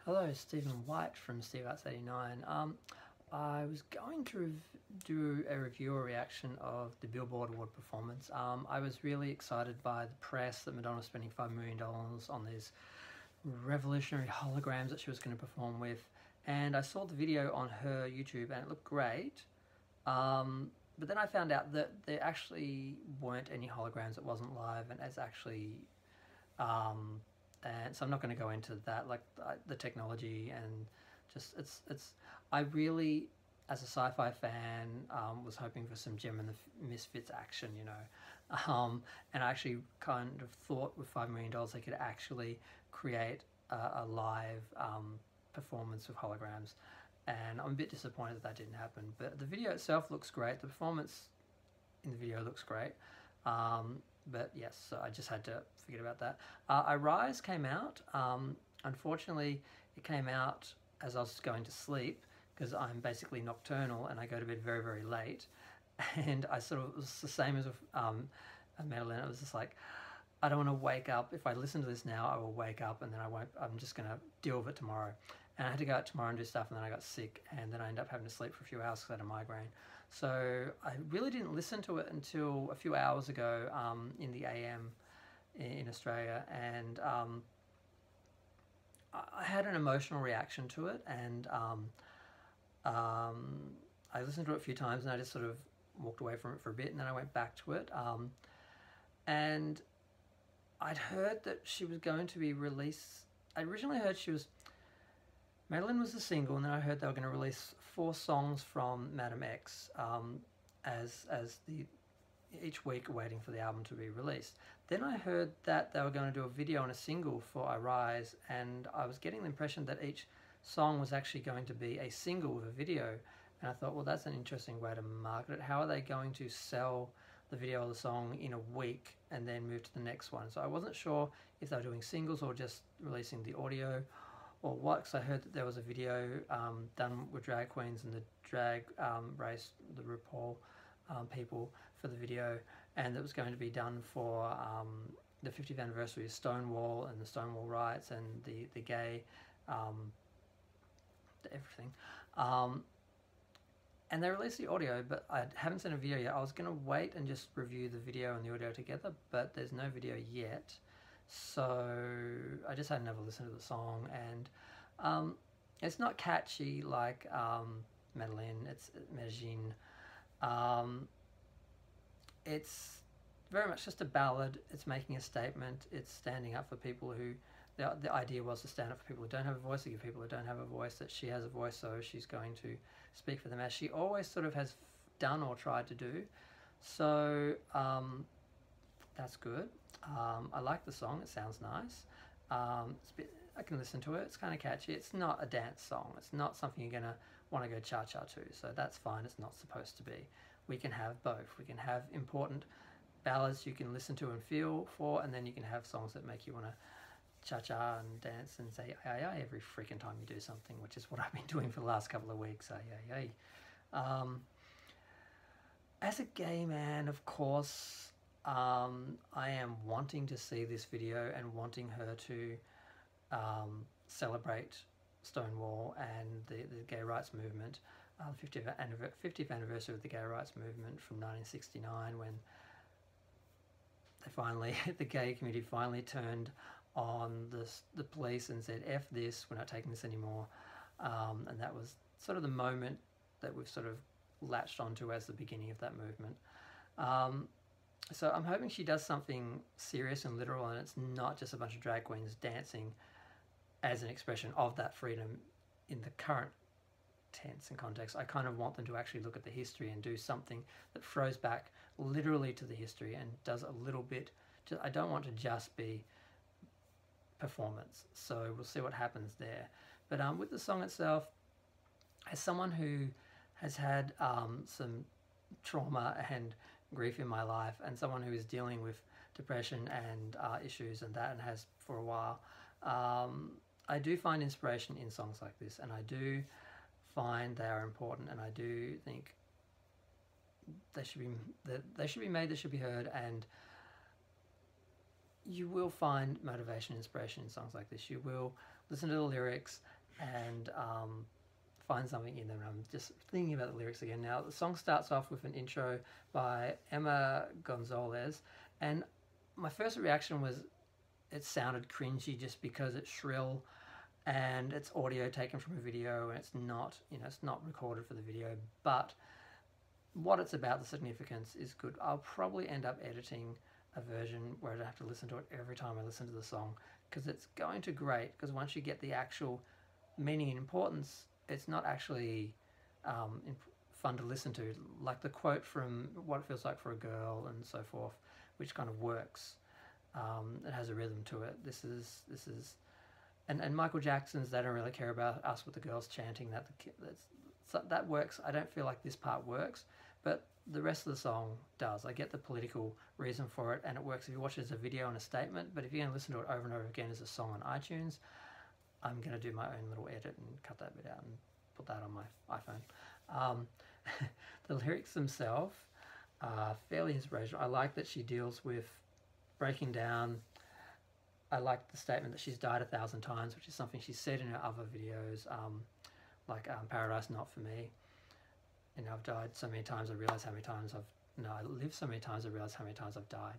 Hello, Stephen White from SteveArts89. I was going to do a review or reaction of the Billboard Award performance. I was really excited by the press that Madonna was spending $5 million on these revolutionary holograms that she was going to perform with. And I saw the video on her YouTube and it looked great. But then I found out that there actually weren't any holograms, it wasn't live, and it's actually... and so I'm not going to go into that, like the technology and just I really, as a sci-fi fan, was hoping for some Gem and the Misfits action, you know, and I actually kind of thought with $5 million they could actually create a live performance with holograms, and I'm a bit disappointed that didn't happen. But the video itself looks great, the performance in the video looks great. But yes, so I just had to forget about that. Arise came out. Unfortunately, it came out as I was going to sleep because I'm basically nocturnal and I go to bed very, very late. And I sort of, it was the same as with Madeline. It was just like, I don't want to wake up. If I listen to this now, I will wake up and then I won't, I'm just going to deal with it tomorrow. And I had to go out tomorrow and do stuff, and then I got sick, and then I ended up having to sleep for a few hours because I had a migraine. So I really didn't listen to it until a few hours ago in the AM in Australia, and I had an emotional reaction to it, and I listened to it a few times and I just sort of walked away from it for a bit, and then I went back to it, and I'd heard that she was going to be released. I originally heard Madeline was the single, and then I heard they were going to release 4 songs from Madame X as each week waiting for the album to be released. Then I heard that they were going to do a video and a single for Arise, and I was getting the impression that each song was actually going to be a single with a video, and I thought, well, that's an interesting way to market it. How are they going to sell the video of the song in a week and then move to the next one? So I wasn't sure if they were doing singles or just releasing the audio or what, because I heard that there was a video done with drag queens and the drag race, the RuPaul people for the video, and that was going to be done for the 50th anniversary of Stonewall and the Stonewall riots and the gay everything. And they released the audio, but I haven't seen a video yet. I was going to wait and just review the video and the audio together, but there's no video yet. So I just had another listen to the song, and it's not catchy like Madeline, it's Medellin. It's very much just a ballad. It's making a statement. It's standing up for people who, the idea was to stand up for people who don't have a voice, to give people who don't have a voice that she has a voice, so she's going to speak for them, as she always sort of has done or tried to do. So that's good. I like the song, it sounds nice. It's a bit, I can listen to it, it's kind of catchy. It's not a dance song, it's not something you're going to want to go cha-cha to, so that's fine, it's not supposed to be. We can have both. We can have important ballads you can listen to and feel for, and then you can have songs that make you want to cha-cha and dance and say ay ay every freaking time you do something, which is what I've been doing for the last couple of weeks, ay ay ay. As a gay man, of course, I am wanting to see this video and wanting her to celebrate Stonewall and the gay rights movement, 50th anniversary of the gay rights movement from 1969, when they finally, the gay community finally turned on the police and said, F this, we're not taking this anymore. And that was sort of the moment that we've sort of latched onto as the beginning of that movement. So I'm hoping she does something serious and literal, and it's not just a bunch of drag queens dancing as an expression of that freedom in the current tense and context. I kind of want them to actually look at the history and do something that throws back literally to the history and does a little bit. I don't want to just be performance, so we'll see what happens there. But with the song itself, as someone who has had some trauma and grief in my life, and someone who is dealing with depression and issues and that, and has for a while, I do find inspiration in songs like this, and I do find they are important, and I do think they should be made, they should be heard, and you will find motivation and inspiration in songs like this. You will listen to the lyrics and find something in them. And I'm just thinking about the lyrics again now. The song starts off with an intro by Emma Gonzalez, and my first reaction was it sounded cringy just because it's shrill and it's audio taken from a video, and it's not, it's not recorded for the video, but what it's about, the significance, is good. I'll probably end up editing a version where I don't have to listen to it every time I listen to the song, because it's going to grate, because once you get the actual meaning and importance, it's not actually fun to listen to. Like the quote from What It Feels Like for a Girl and so forth, which kind of works. It has a rhythm to it. This is and Michael Jackson's They Don't Really Care About Us with the girls chanting that works. I don't feel like this part works, but the rest of the song does. I get the political reason for it, and it works if you watch it as a video and a statement. But if you're going to listen to it over and over again as a song on iTunes, I'm going to do my own little edit and cut that bit out and put that on my iPhone. The lyrics themselves are fairly inspirational. I like that she deals with breaking down. I like the statement that she's died 1,000 times, which is something she's said in her other videos, like Paradise Not For Me. I've died so many times, I realise how many times I lived so many times, I realise how many times I've died.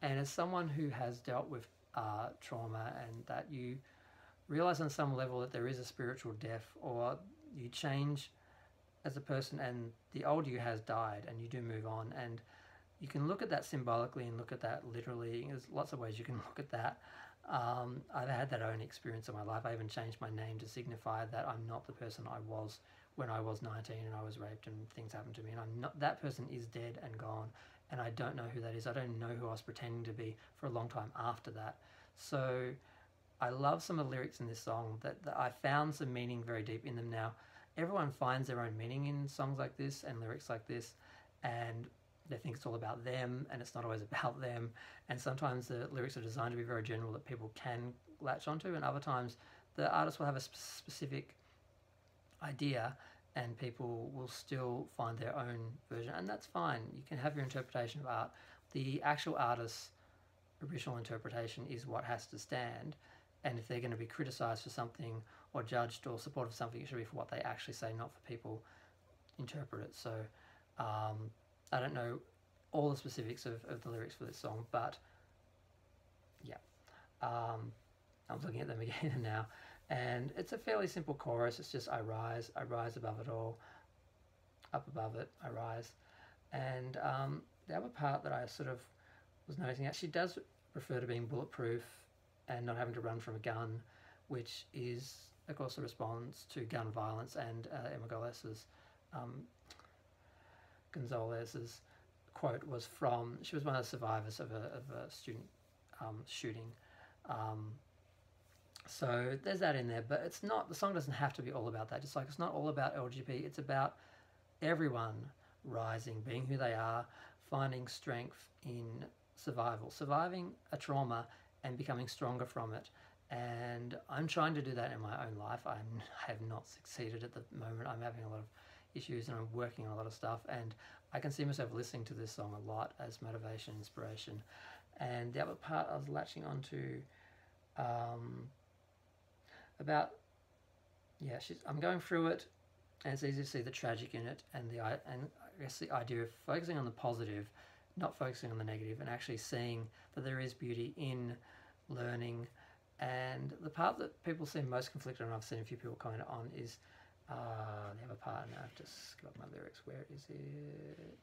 And as someone who has dealt with trauma, and that you realise on some level that there is a spiritual death, or you change as a person, and the old you has died, and you do move on, and you can look at that symbolically and look at that literally. There's lots of ways you can look at that. I've had that own experience in my life. I even changed my name to signify that I'm not the person I was when I was 19 and I was raped and things happened to me. And I'm not, that person is dead and gone, and I don't know who that is. I don't know who I was pretending to be for a long time after that. So I love some of the lyrics in this song that I found some meaning very deep in them now. Everyone finds their own meaning in songs like this and lyrics like this, and they think it's all about them, and it's not always about them. And sometimes the lyrics are designed to be very general that people can latch onto, and other times the artist will have a specific idea and people will still find their own version, and that's fine. You can have your interpretation of art. The actual artist's original interpretation is what has to stand, and if they're going to be criticised for something or judged or supported for something, it should be for what they actually say, not for people interpret it. So I don't know all the specifics of the lyrics for this song, but yeah, I'm looking at them again now, and it's a fairly simple chorus. It's just I rise above it all, up above it, I rise. And the other part that I sort of was noticing, actually does refer to being bulletproof and not having to run from a gun, which is, of course, a response to gun violence. And Emma Gonzalez's quote was from, she was one of the survivors of a student shooting. So there's that in there, but it's not, the song doesn't have to be all about that. Just like it's not all about LGBT, it's about everyone rising, being who they are, finding strength in surviving a trauma and becoming stronger from it. And I'm trying to do that in my own life. I have not succeeded at the moment. I'm having a lot of issues and I'm working on a lot of stuff, and I can see myself listening to this song a lot as motivation, inspiration. And the other part I was latching onto about, yeah, I'm going through it, and it's easy to see the tragic in it, and I guess the idea of focusing on the positive, not focusing on the negative, and actually seeing that there is beauty in learning. And the part that people seem most conflicted on, I've seen a few people comment on, is the other part, and I've just got my lyrics. Where is it?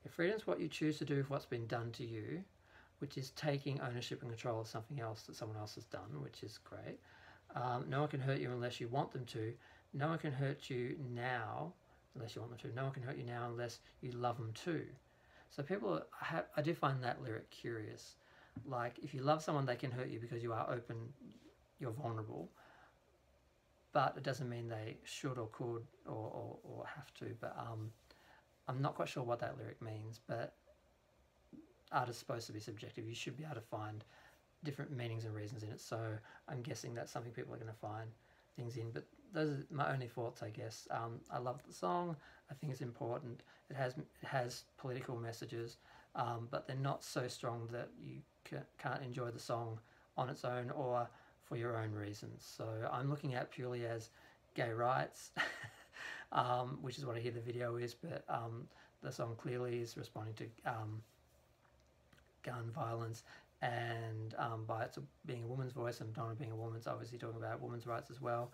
Your freedom's what you choose to do with what's been done to you, which is taking ownership and control of something else that someone else has done, which is great. No one can hurt you unless you want them to. No one can hurt you now unless you want them to. No one can hurt you now unless you love them too. So people, I do find that lyric curious. Like, if you love someone, they can hurt you because you are open, you're vulnerable. But it doesn't mean they should or could or have to. But I'm not quite sure what that lyric means. But art is supposed to be subjective. You should be able to find different meanings and reasons in it. So I'm guessing that's something people are going to find things in. But those are my only thoughts, I guess. I love the song. I think it's important. It has political messages, but they're not so strong that you can't enjoy the song on its own, or for your own reasons. So I'm looking at purely as gay rights, which is what I hear the video is, but the song clearly is responding to gun violence, and by it being a woman's voice, and Madonna being a woman, it's obviously talking about women's rights as well.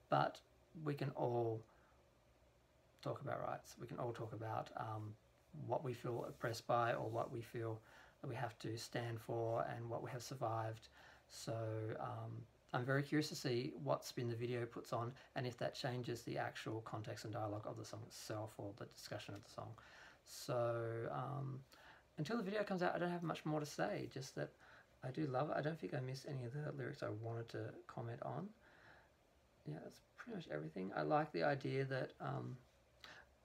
But we can all talk about rights. We can all talk about what we feel oppressed by, or what we feel that we have to stand for, and what we have survived. So I'm very curious to see what spin the video puts on, and if that changes the actual context and dialogue of the song itself, or the discussion of the song. So until the video comes out, I don't have much more to say, just that I do love it. I don't think I missed any of the lyrics I wanted to comment on. Yeah, that's pretty much everything. I like the idea that,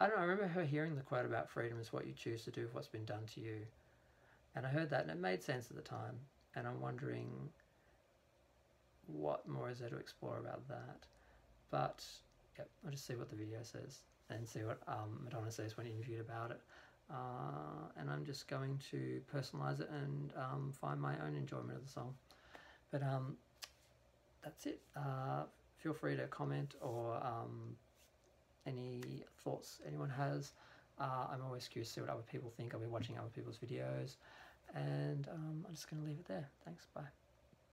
I don't know, I remember her hearing the quote about freedom is what you choose to do with what's been done to you. And I heard that and it made sense at the time. And I'm wondering what more is there to explore about that. But, yep, I'll just see what the video says and see what Madonna says when interviewed about it. And I'm just going to personalise it and find my own enjoyment of the song. But that's it. Feel free to comment, or any thoughts anyone has. I'm always curious to see what other people think. I'll be watching other people's videos, and I'm just going to leave it there. Thanks, bye.